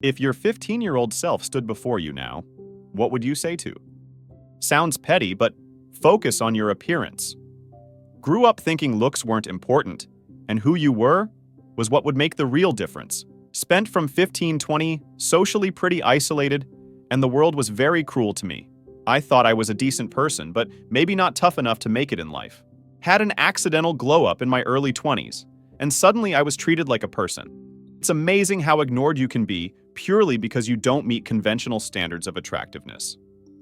If your 15-year-old self stood before you now, what would you say to? Sounds petty, but focus on your appearance. Grew up thinking looks weren't important, and who you were was what would make the real difference. Spent from 15-20, socially pretty isolated, and the world was very cruel to me. I thought I was a decent person, but maybe not tough enough to make it in life. Had an accidental glow-up in my early 20s, and suddenly I was treated like a person. It's amazing how ignored you can be purely because you don't meet conventional standards of attractiveness.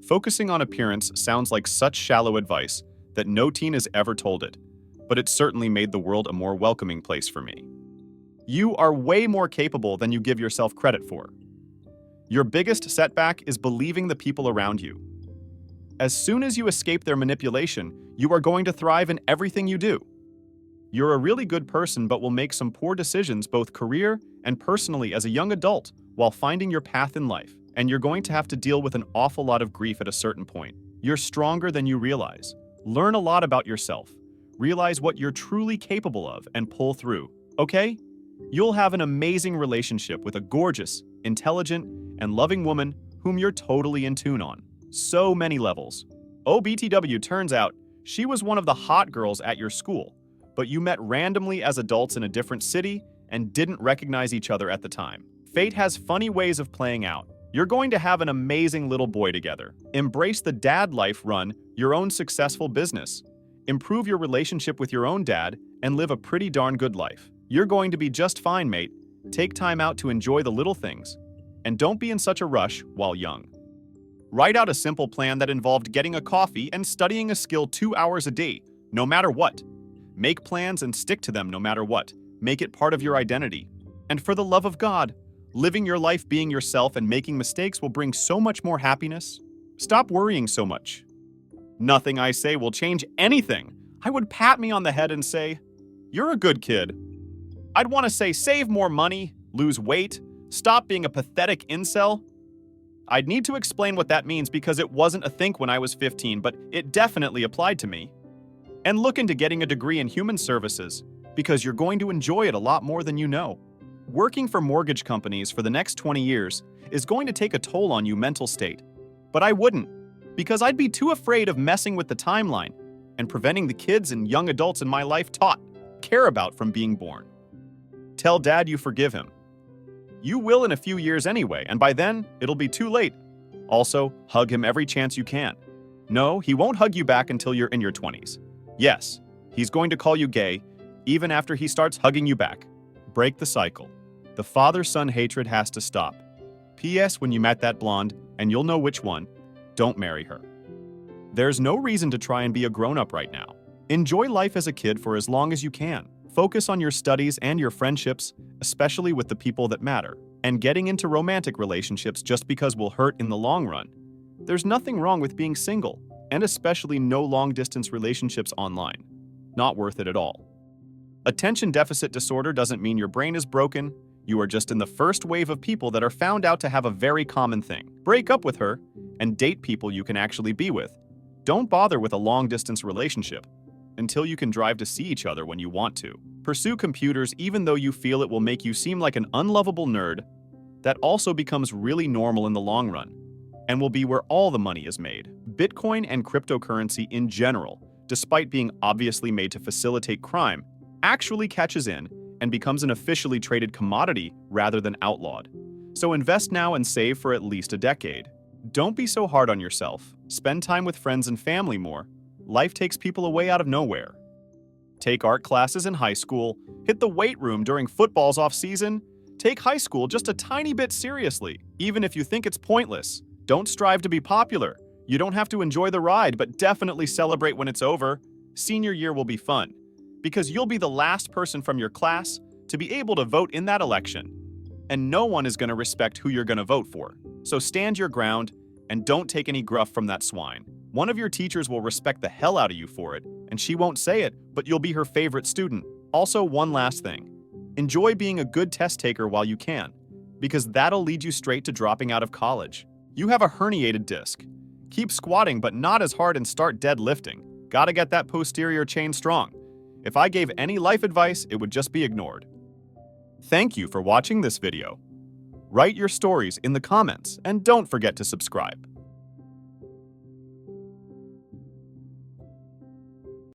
Focusing on appearance sounds like such shallow advice that no teen has ever told it, but it certainly made the world a more welcoming place for me. You are way more capable than you give yourself credit for. Your biggest setback is believing the people around you. As soon as you escape their manipulation, you are going to thrive in everything you do. You're a really good person but will make some poor decisions both career and personally as a young adult while finding your path in life, and you're going to have to deal with an awful lot of grief at a certain point. You're stronger than you realize. Learn a lot about yourself. Realize what you're truly capable of and pull through, okay? You'll have an amazing relationship with a gorgeous, intelligent, and loving woman whom you're totally in tune on. So many levels. OBTW turns out she was one of the hot girls at your school, but you met randomly as adults in a different city and didn't recognize each other at the time. Fate has funny ways of playing out. You're going to have an amazing little boy together. Embrace the dad life, run your own successful business. Improve your relationship with your own dad and live a pretty darn good life. You're going to be just fine, mate. Take time out to enjoy the little things. And don't be in such a rush while young. Write out a simple plan that involved getting a coffee and studying a skill 2 hours a day, no matter what. Make plans and stick to them no matter what. Make it part of your identity. And for the love of God, living your life being yourself and making mistakes will bring so much more happiness. Stop worrying so much. Nothing I say will change anything. I would pat me on the head and say, "You're a good kid." I'd want to say save more money, lose weight, stop being a pathetic incel. I'd need to explain what that means because it wasn't a thing when I was 15, but it definitely applied to me. And look into getting a degree in human services because you're going to enjoy it a lot more than you know. Working for mortgage companies for the next 20 years is going to take a toll on your mental state. But I wouldn't, because I'd be too afraid of messing with the timeline and preventing the kids and young adults in my life care about from being born. Tell Dad you forgive him. You will in a few years anyway, and by then, it'll be too late. Also, hug him every chance you can. No, he won't hug you back until you're in your 20s. Yes, he's going to call you gay, even after he starts hugging you back. Break the cycle. The father-son hatred has to stop. P.S. When you met that blonde, and you'll know which one, don't marry her. There's no reason to try and be a grown-up right now. Enjoy life as a kid for as long as you can. Focus on your studies and your friendships, especially with the people that matter. And getting into romantic relationships just because will hurt in the long run. There's nothing wrong with being single, and especially no long-distance relationships online. Not worth it at all. Attention deficit disorder doesn't mean your brain is broken. You are just in the first wave of people that are found out to have a very common thing. Break up with her and date people you can actually be with. Don't bother with a long-distance relationship until you can drive to see each other when you want to. Pursue computers even though you feel it will make you seem like an unlovable nerd. That also becomes really normal in the long run and will be where all the money is made. Bitcoin and cryptocurrency in general, despite being obviously made to facilitate crime, actually catches in and becomes an officially traded commodity rather than outlawed. So invest now and save for at least a decade. Don't be so hard on yourself. Spend time with friends and family more. Life takes people away out of nowhere. Take art classes in high school, hit the weight room during football's off-season. Take high school just a tiny bit seriously, even if you think it's pointless. Don't strive to be popular. You don't have to enjoy the ride, but definitely celebrate when it's over. Senior year will be fun, because you'll be the last person from your class to be able to vote in that election. And no one is going to respect who you're going to vote for. So stand your ground and don't take any gruff from that swine. One of your teachers will respect the hell out of you for it, and she won't say it, but you'll be her favorite student. Also, one last thing. Enjoy being a good test taker while you can, because that'll lead you straight to dropping out of college. You have a herniated disc. Keep squatting, but not as hard, and start deadlifting. Gotta get that posterior chain strong. If I gave any life advice, it would just be ignored. Thank you for watching this video. Write your stories in the comments and don't forget to subscribe.